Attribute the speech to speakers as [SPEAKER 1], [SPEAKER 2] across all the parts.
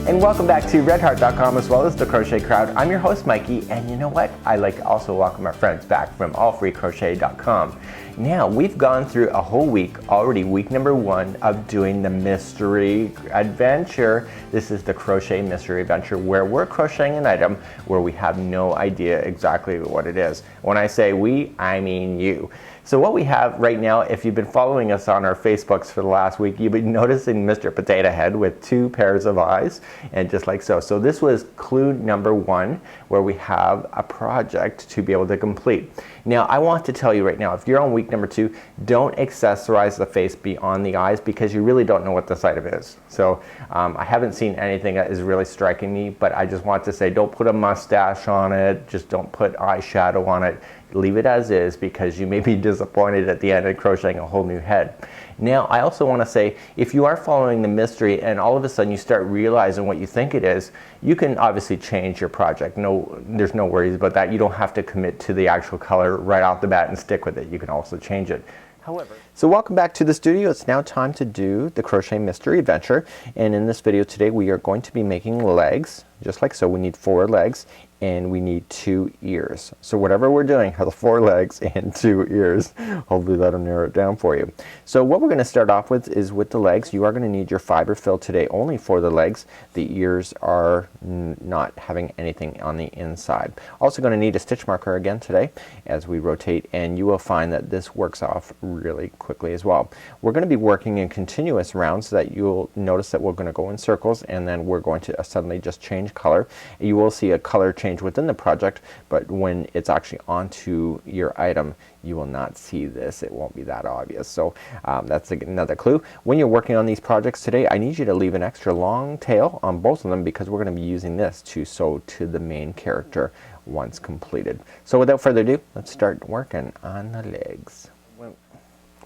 [SPEAKER 1] And welcome back to redheart.com as well as the Crochet Crowd. I'm your host Mikey, and you know what? I'd like to also welcome our friends back from allfreecrochet.com. Now, we've gone through a whole week already, week number 1 of doing the mystery adventure. This is the crochet mystery adventure where we're crocheting an item where we have no idea exactly what it is. When I say we, I mean you. So what we have right now, if you've been following us on our Facebooks for the last week, you've been noticing Mr. Potato Head with 2 pairs of eyes, and just like so. So this was clue number 1, where we have a project to be able to complete. Now I want to tell you right now, if you're on week number 2, don't accessorize the face beyond the eyes because you really don't know what this item is. So I haven't seen anything that is really striking me, but I just want to say don't put a mustache on it, just don't put eyeshadow on it. Leave it as is because you may be disappointed at the end of crocheting a whole new head. Now I also want to say, if you are following the mystery and all of a sudden you start realizing what you think it is, you can obviously change your project. No, there's no worries about that. You don't have to commit to the actual color right off the bat and stick with it. You can also change it. However, so welcome back to the studio. It's now time to do the crochet mystery adventure, and in this video today we are going to be making legs, just like so. We need 4 legs and we need 2 ears. So whatever we're doing has 4 legs and 2 ears. Hopefully that'll narrow it down for you. So what we're going to start off with is with the legs. You are going to need your fiber fill today only for the legs. The ears are not having anything on the inside. Also going to need a stitch marker again today as we rotate, and you will find that this works off really quickly as well. We're going to be working in continuous rounds so that you'll notice that we're going to go in circles and then we're going to suddenly just change color. You will see a color change within the project, but when it's actually onto your item you will not see this. It won't be that obvious. So that's another clue. When you're working on these projects today, I need you to leave an extra long tail on both of them because we're going to be using this to sew to the main character once completed. So without further ado, let's start working on the legs.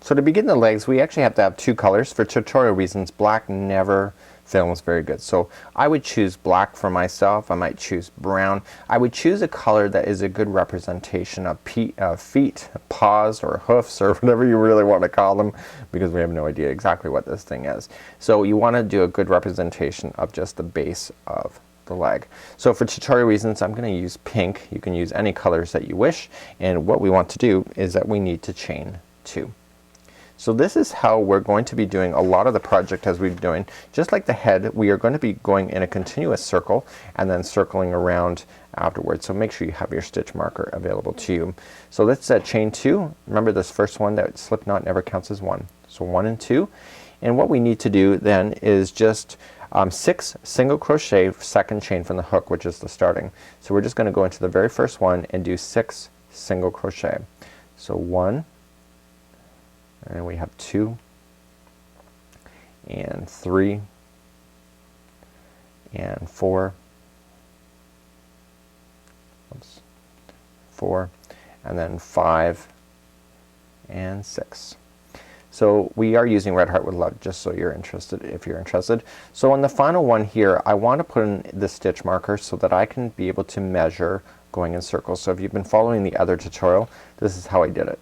[SPEAKER 1] So to begin the legs, we actually have to have 2 colors. For tutorial reasons, black never films very good. So I would choose black for myself. I might choose brown. I would choose a color that is a good representation of feet, paws, or hoofs, or whatever you really want to call them, because we have no idea exactly what this thing is. So you want to do a good representation of just the base of the leg. So for tutorial reasons, I'm going to use pink. You can use any colors that you wish, and what we want to do is that we need to chain 2. So this is how we're going to be doing a lot of the project as we've been doing. Just like the head, we are going to be going in a continuous circle and then circling around afterwards. So make sure you have your stitch marker available to you. So let's chain 2. Remember, this first one, that slip knot never counts as 1. So 1 and 2. And what we need to do then is just 6 single crochet second chain from the hook, which is the starting. So we're just going to go into the very first one and do 6 single crochet. So 1, and we have 2 and 3 and 4, 4, and then 5 and 6. So we are using Red Heart with Love, just so you're interested, if you're interested. So on the final one here, I want to put in the stitch marker so that I can be able to measure going in circles. So if you've been following the other tutorial, this is how I did it.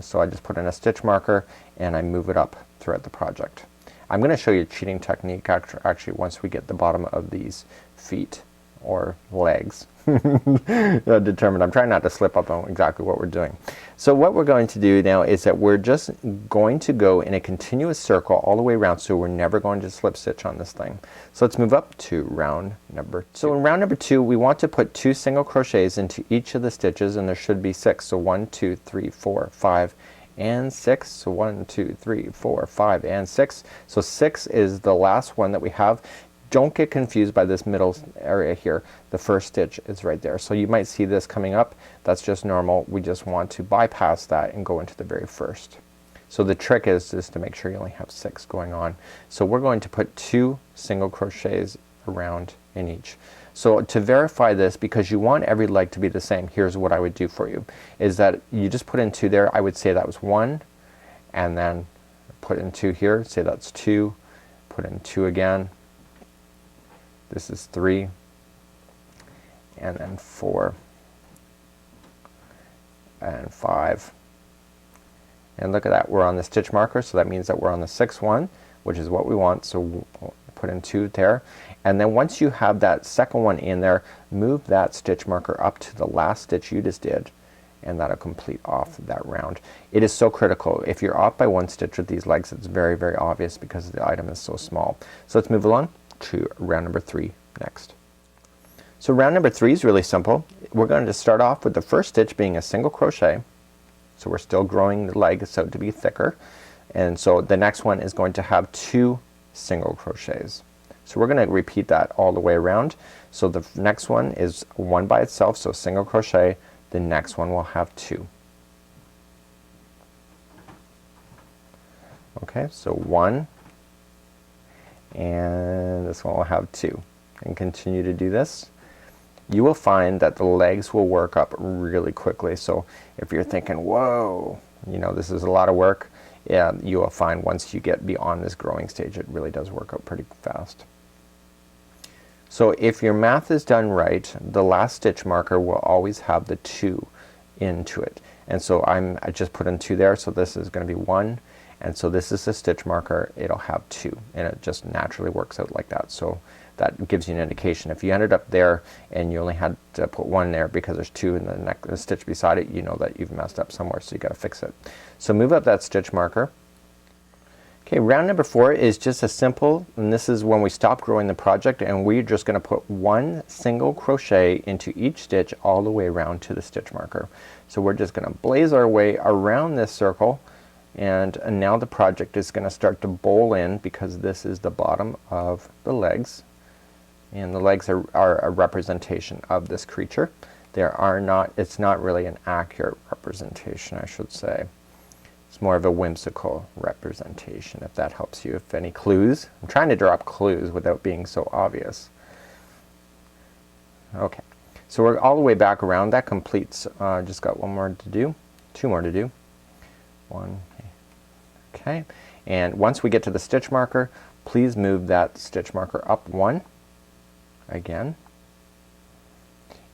[SPEAKER 1] So I just put in a stitch marker and I move it up throughout the project. I'm going to show you a cheating technique actually once we get the bottom of these feet or legs determined. I'm trying not to slip up on exactly what we're doing. So what we're going to do now is that we're just going to go in a continuous circle all the way around, so we're never going to slip stitch on this thing. So let's move up to round number 2. So in round number 2, we want to put 2 single crochets into each of the stitches, and there should be 6. So 1, 2, 3, 4, 5 and 6. So 1, 2, 3, 4, 5 and 6. So 6 is the last one that we have. Don't get confused by this middle area here. The first stitch is right there. So you might see this coming up. That's just normal. We just want to bypass that and go into the very first. So the trick is just to make sure you only have 6 going on. So we're going to put 2 single crochets around in each. So to verify this, because you want every leg to be the same, here's what I would do for you, is that you just put in 2 there. I would say that was 1, and then put in 2 here, say that's 2, put in 2 again, this is 3, and then 4 and 5, and look at that, we're on the stitch marker, so that means that we're on the 6th one, which is what we want. So put in 2 there, and then once you have that second one in there, move that stitch marker up to the last stitch you just did, and that'll complete off that round. It is so critical. If you're off by 1 stitch with these legs, it's very, very obvious because the item is so small. So let's move along to round number 3 next. So round number 3 is really simple. We're going to start off with the first stitch being a single crochet. So we're still growing the leg so to be thicker, and so the next one is going to have 2 single crochets. So we're going to repeat that all the way around. So the next one is 1 by itself, so single crochet. The next one will have 2. Okay, so 1, and this one will have 2, and continue to do this. You will find that the legs will work up really quickly. So if you're thinking, whoa, you know, this is a lot of work, yeah, you will find once you get beyond this growing stage, it really does work out pretty fast. So if your math is done right, the last stitch marker will always have the 2 into it. And so I just put in 2 there, so this is going to be 1, and so this is the stitch marker, it'll have 2, and it just naturally works out like that. So that gives you an indication. If you ended up there and you only had to put 1 there because there's 2 in the stitch beside it, you know that you've messed up somewhere, so you gotta fix it. So move up that stitch marker. Okay, round number 4 is just a simple, and this is when we stop growing the project, and we're just gonna put 1 single crochet into each stitch all the way around to the stitch marker. So we're just gonna blaze our way around this circle, and now the project is gonna start to bowl in because this is the bottom of the legs, and the legs are a representation of this creature. It's not really an accurate representation, I should say. It's more of a whimsical representation, if that helps you. If any clues, I'm trying to drop clues without being so obvious. Okay, so we're all the way back around. That completes, just got 1 more to do, 2 more to do. 1, okay, and once we get to the stitch marker, please move that stitch marker up 1 again.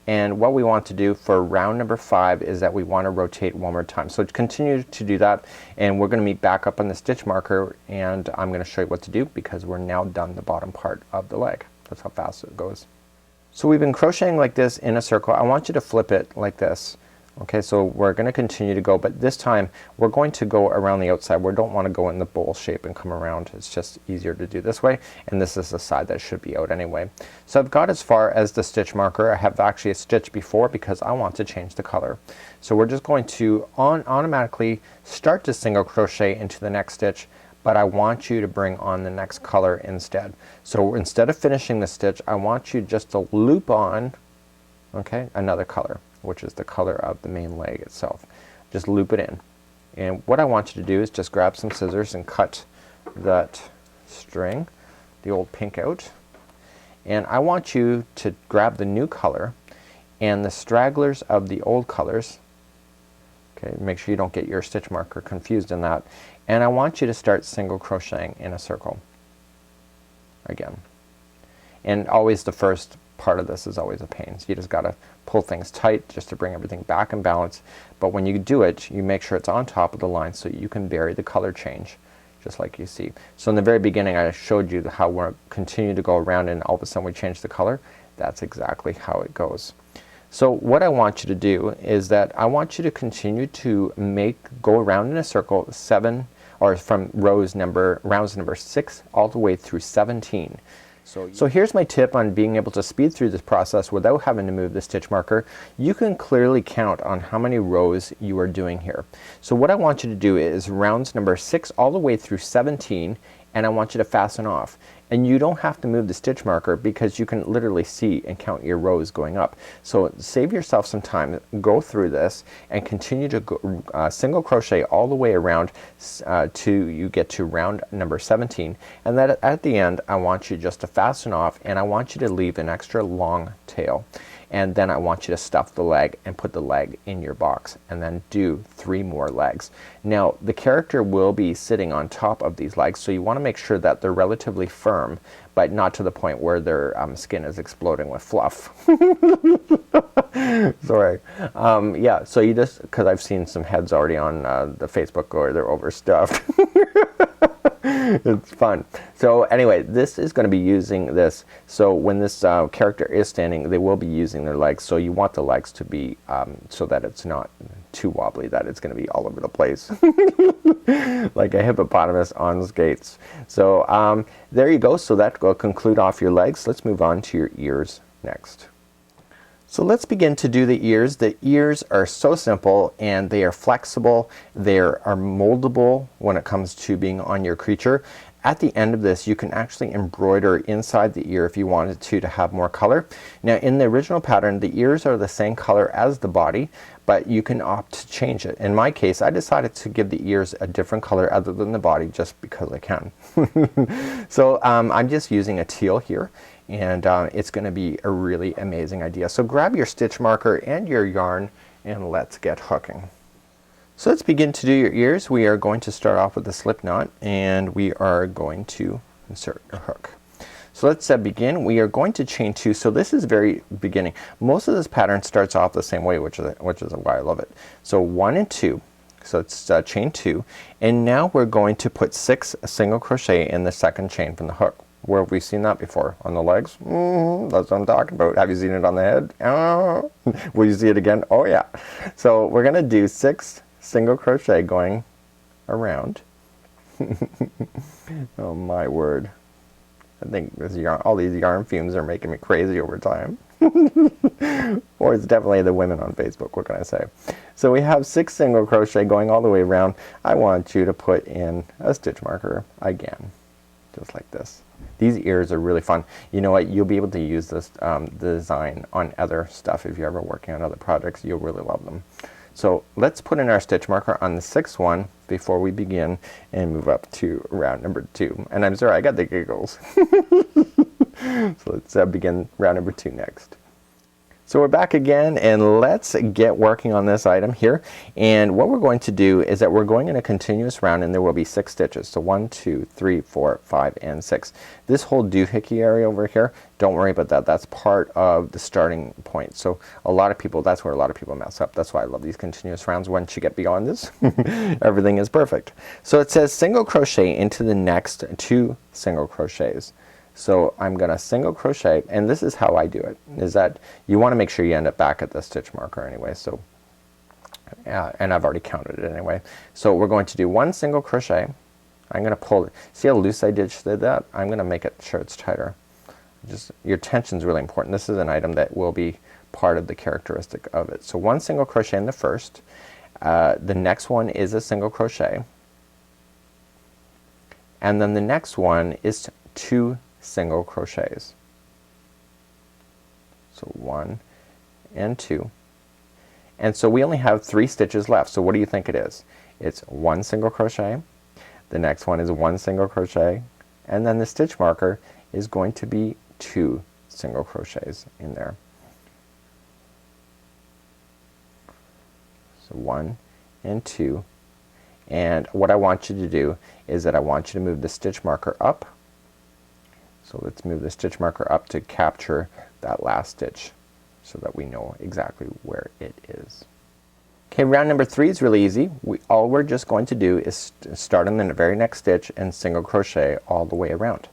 [SPEAKER 1] And what we want to do for round number 5 is that we want to rotate 1 more time. So continue to do that, and we're going to meet back up on the stitch marker, and I'm going to show you what to do because we're now done the bottom part of the leg. That's how fast it goes. So we've been crocheting like this in a circle. I want you to flip it like this. Okay, so we're going to continue to go, but this time we're going to go around the outside. We don't want to go in the bowl shape and come around. It's just easier to do this way, and this is the side that should be out anyway. So I've got as far as the stitch marker. I have actually a stitch before because I want to change the color. So we're just going to automatically start to single crochet into the next stitch, but I want you to bring on the next color instead. So instead of finishing the stitch, I want you just to loop on, okay, another color, which is the color of the main leg itself. Just loop it in, and what I want you to do is just grab some scissors and cut that string, the old pink, out, and I want you to grab the new color and the stragglers of the old colors. Okay, make sure you don't get your stitch marker confused in that, and I want you to start single crocheting in a circle again. And always the first part of this is always a pain, so you just gotta pull things tight just to bring everything back in balance. But when you do it, you make sure it's on top of the line so you can vary the color change just like you see. So in the very beginning I showed you how we're continue to go around and all of a sudden we change the color. That's exactly how it goes. So what I want you to do is that I want you to continue to go around in a circle 7, or from rounds number 6 all the way through 17. So here's my tip on being able to speed through this process without having to move the stitch marker. You can clearly count on how many rows you are doing here. So what I want you to do is rounds number 6 all the way through 17, and I want you to fasten off. And you don't have to move the stitch marker because you can literally see and count your rows going up. So save yourself some time, go through this and continue to go, single crochet all the way around till you get to round number 17, and then at the end I want you just to fasten off, and I want you to leave an extra long tail, and then I want you to stuff the leg and put the leg in your box, and then do 3 more legs. Now the character will be sitting on top of these legs, so you want to make sure that they're relatively firm, but not to the point where their skin is exploding with fluff. Sorry. Yeah, so you just, because I've seen some heads already on the Facebook where they're overstuffed. It's fun. So anyway, this is going to be using this. So when this character is standing, they will be using their legs. So you want the legs to be so that it's not too wobbly, that it's going to be all over the place. Like a hippopotamus on skates. So there you go. So that will conclude off your legs. Let's move on to your ears next. So let's begin to do the ears. The ears are so simple and they are flexible. They are moldable when it comes to being on your creature. At the end of this, you can actually embroider inside the ear if you wanted to have more color. Now in the original pattern, the ears are the same color as the body, but you can opt to change it. In my case, I decided to give the ears a different color other than the body just because I can. So I'm just using a teal here, and it's going to be a really amazing idea. So grab your stitch marker and your yarn and let's get hooking. So let's begin to do your ears. We are going to start off with a slip knot and we are going to insert your hook. So let's begin. We are going to chain 2. So this is very beginning. Most of this pattern starts off the same way, which is why I love it. So 1 and 2. So it's chain 2, and now we're going to put 6 single crochet in the second chain from the hook. Where have we seen that before? On the legs? That's what I'm talking about. Have you seen it on the head? Will you see it again? Oh yeah. So we're gonna do 6 single crochet going around. Oh my word. I think this yarn, all these yarn fumes are making me crazy over time. Or it's definitely the women on Facebook, what can I say. So we have 6 single crochet going all the way around. I want you to put in a stitch marker again, just like this. These ears are really fun. You know what, you'll be able to use this design on other stuff. If you're ever working on other projects, you'll really love them. So let's put in our stitch marker on the 6th one before we begin and move up to round number 2. And I'm sorry, I got the giggles. So let's begin round number 2 next. So we're back again, and let's get working on this item here. And what we're going to do is that we're going in a continuous round, and there will be 6 stitches. So 1, 2, 3, 4, 5, and 6. This whole doohickey area over here, don't worry about that. That's part of the starting point. So a lot of people, that's where a lot of people mess up. That's why I love these continuous rounds. Once you get beyond this, everything is perfect. So it says single crochet into the next 2 single crochets. So I'm gonna single crochet, and this is how I do it, is that you want to make sure you end up back at the stitch marker anyway. So and I've already counted it anyway. So we're going to do 1 single crochet. I'm gonna pull it. See how loose I did that? I'm gonna make it sure it's tighter. Just your tension is really important. This is an item that will be part of the characteristic of it. So 1 single crochet in the first. The next one is a single crochet, and then the next one is 2 single crochets. So 1 and 2, and so we only have 3 stitches left. So what do you think it is? It's 1 single crochet, the next one is 1 single crochet, and then the stitch marker is going to be 2 single crochets in there. So 1 and 2, and what I want you to do is that I want you to move the stitch marker up. So let's move the stitch marker up to capture that last stitch so that we know exactly where it is. Okay, round number 3 is really easy. All we're just going to do is start in the very next stitch and single crochet all the way around.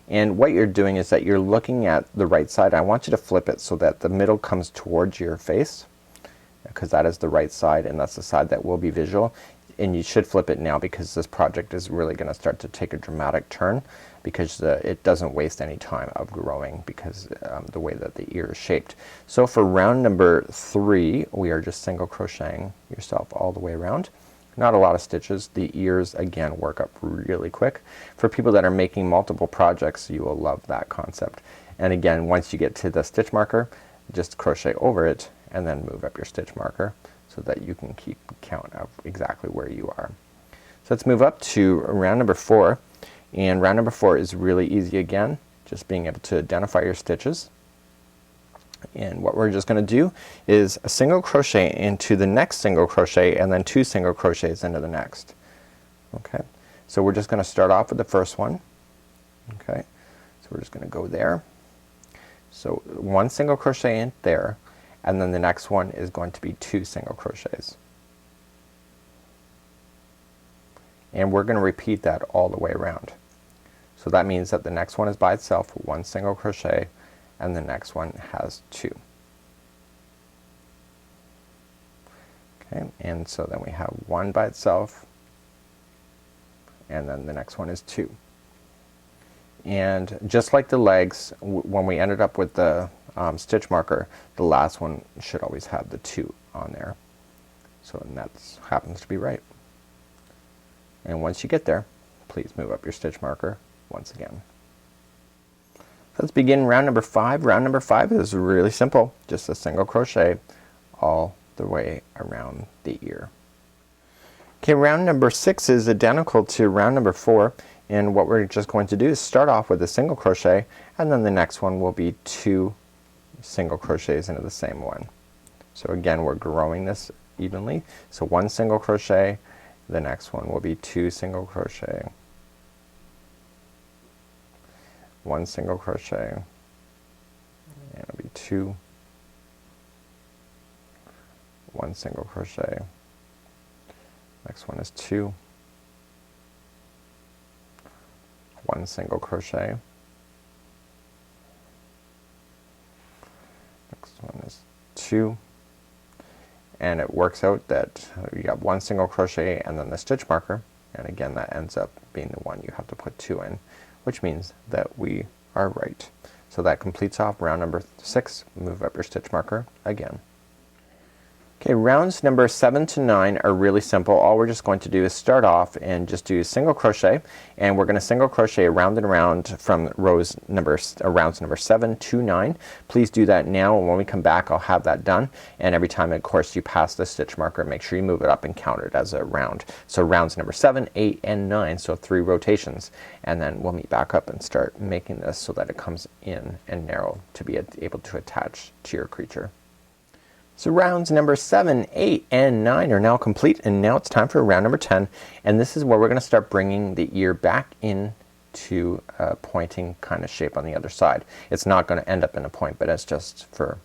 [SPEAKER 1] And what you're doing is that you're looking at the right side. I want you to flip it so that the middle comes towards your face, because that is the right side and that's the side that will be visual. And you should flip it now, because this project is really going to start to take a dramatic turn, because it doesn't waste any time of growing, because the way that the ear is shaped. So for round number 3 we are just single crocheting yourself all the way around. Not a lot of stitches. The ears again work up really quick. For people that are making multiple projects, you will love that concept. And again, once you get to the stitch marker, just crochet over it and then move up your stitch marker, so that you can keep count of exactly where you are. So let's move up to round number 4, and round number 4 is really easy again, just being able to identify your stitches. And what we're just gonna do is a single crochet into the next single crochet, and then 2 single crochets into the next. Okay, so we're just gonna start off with the first one. Okay, so we're just gonna go there. So 1 single crochet in there, and then the next one is going to be 2 single crochets. and we're going to repeat that all the way around. So that means that the next one is by itself, 1 single crochet, and the next one has 2. Okay, and so then we have 1 by itself, and then the next one is 2. And just like the legs, when we ended up with the stitch marker, the last one should always have the 2 on there. So and that happens to be right. And once you get there, please move up your stitch marker once again. Let's begin round number 5. Round number 5 is really simple, just a single crochet all the way around the ear. Okay, round number 6 is identical to round number 4, and what we're just going to do is start off with a single crochet, and then the next one will be 2 single crochets into the same one. So again, we're growing this evenly. So 1 single crochet, the next one will be 2 single crochet, 1 single crochet, and it'll be 2, 1 single crochet, next one is 2, 1 single crochet, next one is 2, and it works out that you got 1 single crochet and then the stitch marker, and again that ends up being the one you have to put 2 in, which means that we are right. So that completes off round number 6. Move up your stitch marker again. Okay, rounds number 7 to 9 are really simple. All we're just going to do is start off and just do single crochet, and we're going to single crochet around and around from rounds number 7 to 9. Please do that now, and when we come back I'll have that done, and every time of course you pass the stitch marker, make sure you move it up and count it as a round. So rounds number 7, 8, and 9, so 3 rotations, and then we'll meet back up and start making this so that it comes in and narrow to be able to attach to your creature. So rounds number 7, 8, and 9 are now complete, and now it's time for round number 10, and this is where we're going to start bringing the ear back into a pointing kind of shape on the other side. It's not going to end up in a point, but it's just for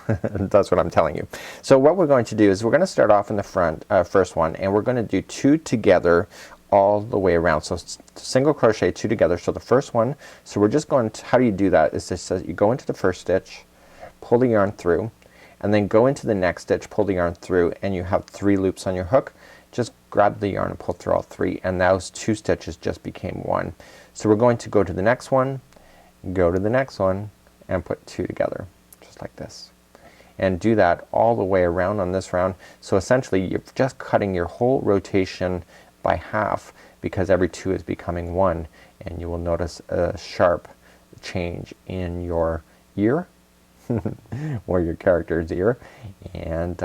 [SPEAKER 1] that's what I'm telling you. So what we're going to do is we're going to start off in the front first one, and we're going to do 2 together all the way around. So single crochet 2 together. So the first one, so we're just going to, how do you do that is this, you go into the first stitch, pull the yarn through, and then go into the next stitch, pull the yarn through, and you have 3 loops on your hook. Just grab the yarn and pull through all 3, and those 2 stitches just became 1. So we're going to go to the next one, go to the next one, and put 2 together, just like this. And do that all the way around on this round. So essentially you're just cutting your whole rotation by half, because every 2 is becoming 1, and you will notice a sharp change in your ear or your character's ear, and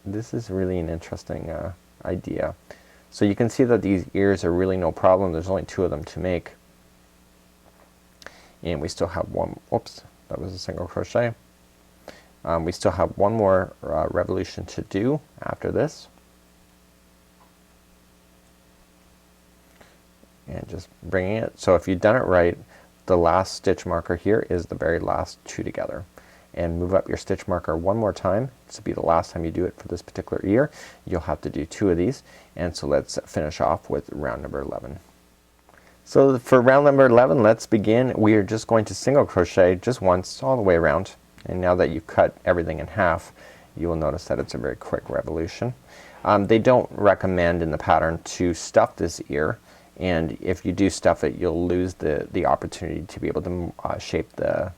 [SPEAKER 1] this is really an interesting idea. So you can see that these ears are really no problem. There's only 2 of them to make, and we still have one, oops, that was a single crochet. We still have one more revolution to do after this, and just bringing it, so if you've done it right, the last stitch marker here is the very last 2 together, and move up your stitch marker one more time. This will be the last time you do it for this particular ear. You'll have to do 2 of these, and so let's finish off with round number 11. So for round number 11, let's begin. We are just going to single crochet just once all the way around, and now that you've cut everything in half, you will notice that it's a very quick revolution. They don't recommend in the pattern to stuff this ear, and if you do stuff it, you'll lose the opportunity to be able to shape the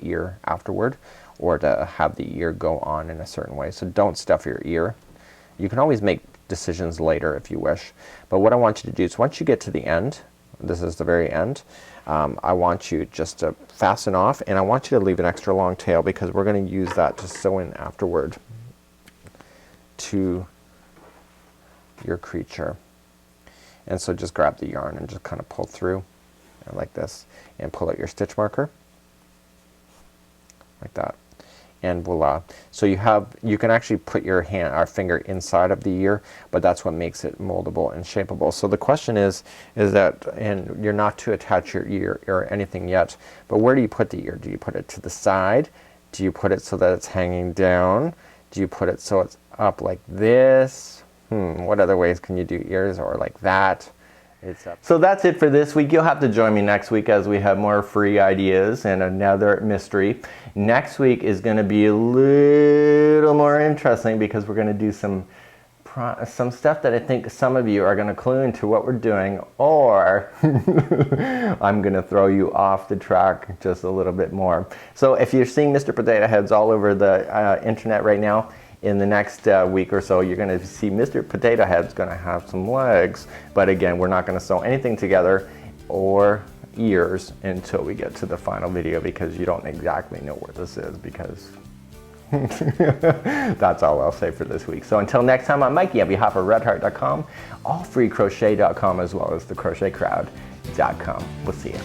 [SPEAKER 1] ear afterward, or to have the ear go on in a certain way. So don't stuff your ear. You can always make decisions later if you wish, but what I want you to do is once you get to the end, this is the very end, I want you just to fasten off, and I want you to leave an extra long tail because we're going to use that to sew in afterward to your creature. And so just grab the yarn and just kind of pull through like this, and pull out your stitch marker like that, and voila. So you can actually put your hand or finger inside of the ear, but that's what makes it moldable and shapeable. So the question is that, and you're not to attach your ear or anything yet, but where do you put the ear? Do you put it to the side? Do you put it so that it's hanging down? Do you put it so it's up like this? What other ways can you do ears or like that? So that's it for this week. You'll have to join me next week as we have more free ideas and another mystery. Next week is going to be a little more interesting because we're going to do some stuff that I think some of you are going to clue into what we're doing, or I'm going to throw you off the track just a little bit more. So if you're seeing Mr. Potato Heads all over the internet right now, in the next week or so, you're going to see Mr. Potato Head's going to have some legs. But again, we're not going to sew anything together or ears until we get to the final video, because you don't exactly know where this is, because that's all I'll say for this week. So until next time, I'm Mikey on behalf of redheart.com, allfreecrochet.com, as well as thecrochetcrowd.com. We'll see you.